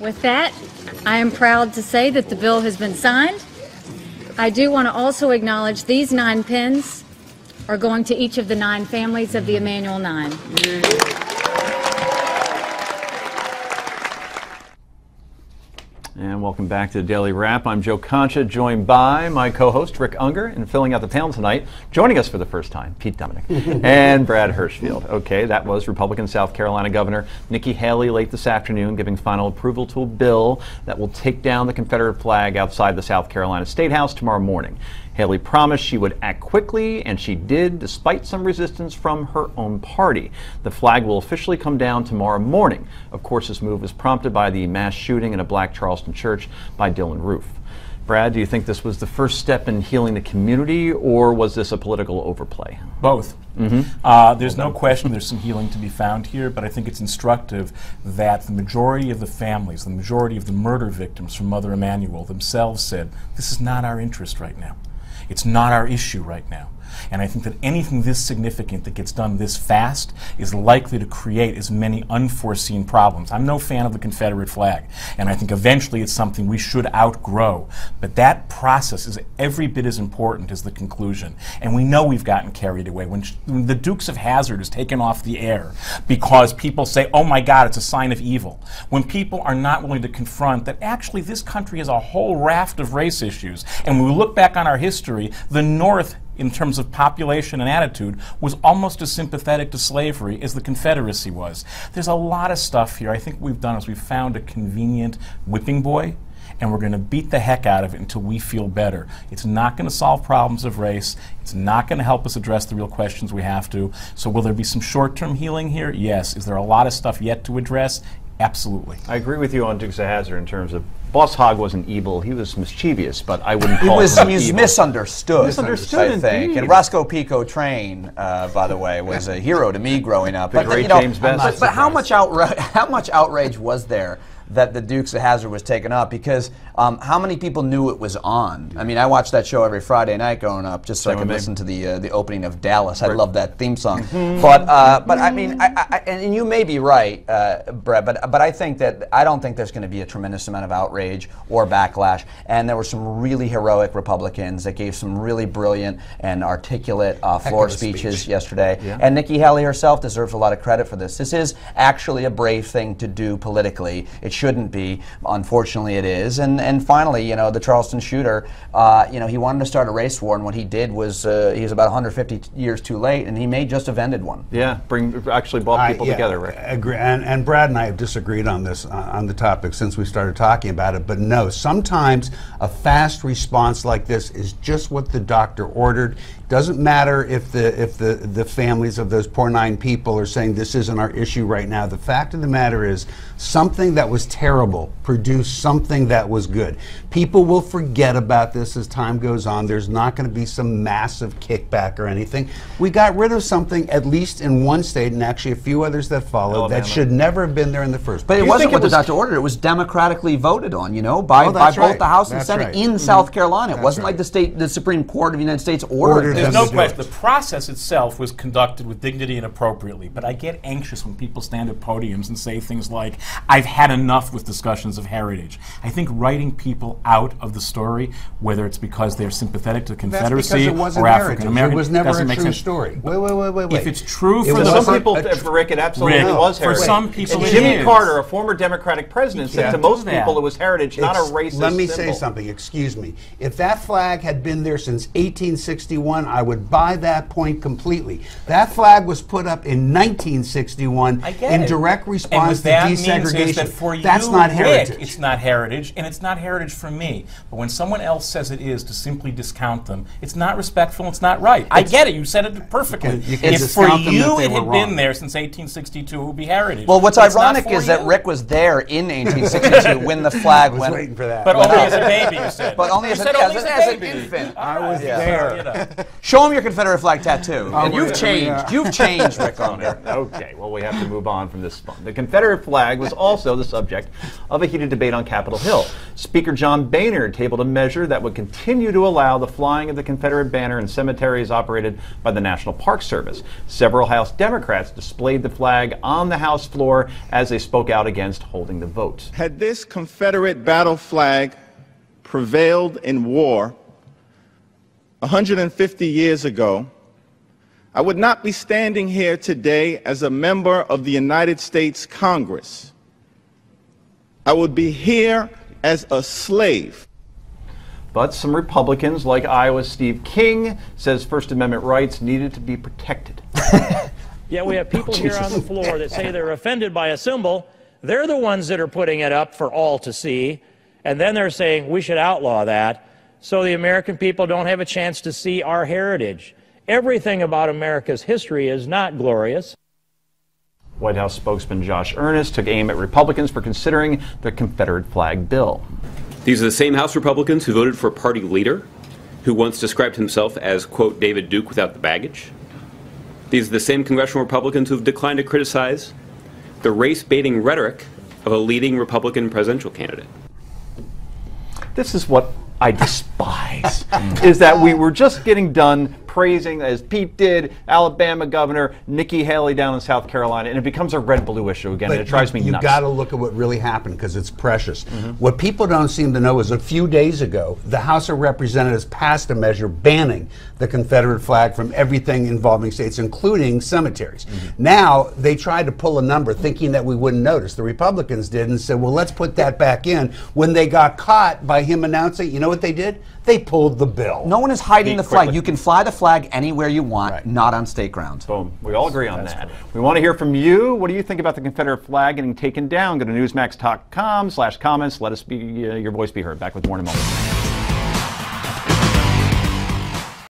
With that, I am proud to say that the bill has been signed. I do want to also acknowledge these 9 pins are going to each of the 9 families of the Emanuel 9. And welcome back to the Daily Wrap. I'm Joe Concha, joined by my co-host Rick Unger, and filling out the panel tonight, joining us for the first time, Pete Dominick and Brad Hirschfield. Okay, that was Republican South Carolina Governor Nikki Haley late this afternoon, giving final approval to a bill that will take down the Confederate flag outside the South Carolina State House tomorrow morning. Haley promised she would act quickly, and she did, despite some resistance from her own party. The flag will officially come down tomorrow morning. Of course, this move was prompted by the mass shooting in a black Charleston church by Dylan Roof. Brad, do you think this was the first step in healing the community, or was this a political overplay? Both. There's no question there's some healing to be found here, but I think it's instructive that the majority of the families, the majority of the murder victims from Mother Emanuel themselves said, this is not our interest right now. It's not our issue right now. And I think that anything this significant that gets done this fast is likely to create as many unforeseen problems. I'm no fan of the Confederate flag, and I think eventually it's something we should outgrow. But that process is every bit as important as the conclusion. And we know we've gotten carried away. When the Dukes of Hazzard is taken off the air because people say, oh my God, it's a sign of evil. When people are not willing to confront that actually this country has a whole raft of race issues. And when we look back on our history, the North, in terms of population and attitude, was almost as sympathetic to slavery as the Confederacy was. There's a lot of stuff here. I think what we've done is we've found a convenient whipping boy, and we're going to beat the heck out of it until we feel better. It's not going to solve problems of race. It's not going to help us address the real questions we have to. So will there be some short-term healing here? Yes. Is there a lot of stuff yet to address? Absolutely. I agree with you on Dukes of Hazzard in terms of Boss Hogg wasn't evil. He was mischievous, but I wouldn't call him He was misunderstood, I think. And Roscoe Pico Train, by the way, was a hero to me growing up. But James Best. But how much outrage was there that the Dukes of Hazzard was taken up? Because how many people knew it was on? I mean, I watched that show every Friday night growing up just so I could listen to the opening of Dallas. I love that theme song. But I mean, and you may be right, Brett, but I think that I don't think there's going to be a tremendous amount of outrage or backlash. And there were some really heroic Republicans that gave some really brilliant and articulate floor speeches yesterday. Yeah. And Nikki Haley herself deserves a lot of credit for this. This is actually a brave thing to do politically. It shouldn't be. Unfortunately, it is. And finally, you know, the Charleston shooter, you know, he wanted to start a race war, and what he did was he was about 150 years too late, and he may just have ended one. Yeah, actually brought people together, Rick. Agree. And Brad and I have disagreed on this, on the topic since we started talking about it, but no, sometimes a fast response like this is just what the doctor ordered. Doesn't matter if the families of those poor 9 people are saying this isn't our issue right now. The fact of the matter is something that was terrible produced something that was good. People will forget about this as time goes on. There's not going to be some massive kickback or anything. We got rid of something, at least in one state, and actually a few others that followed, Alabama, that should never have been there in the first place. But it wasn't what the doctor ordered. It was democratically voted on, you know, by both the House and Senate in South Carolina. It wasn't like the Supreme Court of the United States ordered it. There's no question. The process itself was conducted with dignity and appropriately, but I get anxious when people stand at podiums and say things like, I've had enough with discussions of heritage. I think writing people out of the story, whether it's because they're sympathetic to the Confederacy or African American, it was never doesn't a make true sense. story. Wait. If it's true for some people, Rick, it absolutely was heritage. For some people, it Jimmy is. Carter, a former Democratic president, said to most people it was heritage, not a racist Let me symbol. say something, excuse me. If that flag had been there since 1861, I would buy that point completely. That flag was put up in 1961 in direct response to desegregation. That for you, that's not heritage. Rick, it's not heritage, and it's not heritage for me. But when someone else says it is, to simply discount them, it's not respectful, it's not right. I get it, you said it perfectly. If for you it had been there since 1862, it would be heritage. Well, what's ironic is that Rick was there in 1862 when the flag went. Waiting for that. But only as a baby, you said. But only as an infant. I was there. Show him your Confederate flag tattoo. And you've changed. You've changed, Rick Unger. Okay, well, we have to move on from this fun. The Confederate flag was also the subject subject of a heated debate on Capitol Hill. Speaker John Boehner tabled a measure that would continue to allow the flying of the Confederate banner in cemeteries operated by the National Park Service. Several House Democrats displayed the flag on the House floor as they spoke out against holding the vote. Had this Confederate battle flag prevailed in war 150 years ago, I would not be standing here today as a member of the United States Congress. I would be here as a slave. But some Republicans, like Iowa's Steve King, says First Amendment rights needed to be protected. Yeah, we have people here on the floor that say they're offended by a symbol. They're the ones that are putting it up for all to see, and then they're saying we should outlaw that so the American people don't have a chance to see our heritage. Everything about America's history is not glorious. White House spokesman Josh Earnest took aim at Republicans for considering the Confederate flag bill. These are the same House Republicans who voted for a party leader who once described himself as, quote, David Duke without the baggage. These are the same congressional Republicans who have declined to criticize the race-baiting rhetoric of a leading Republican presidential candidate. This is what I despise, is that we were just getting done praising, as Pete did, Alabama Governor Nikki Haley down in South Carolina, and it becomes a red-blue issue again, and it drives me nuts. You've got to look at what really happened, because it's precious. What people don't seem to know is a few days ago, the House of Representatives passed a measure banning the Confederate flag from everything involving states, including cemeteries. Now, they tried to pull a number thinking that we wouldn't notice. The Republicans did and said, well, let's put that back in. When they got caught by him announcing, you know what they did? They pulled the bill. No one is hiding the flag. You can fly the flag anywhere you want, not on state grounds. Boom. We all agree on that. We want to hear from you. What do you think about the Confederate flag getting taken down? Go to newsmax.com/comments. Let us be your voice be heard. Back with more in a moment.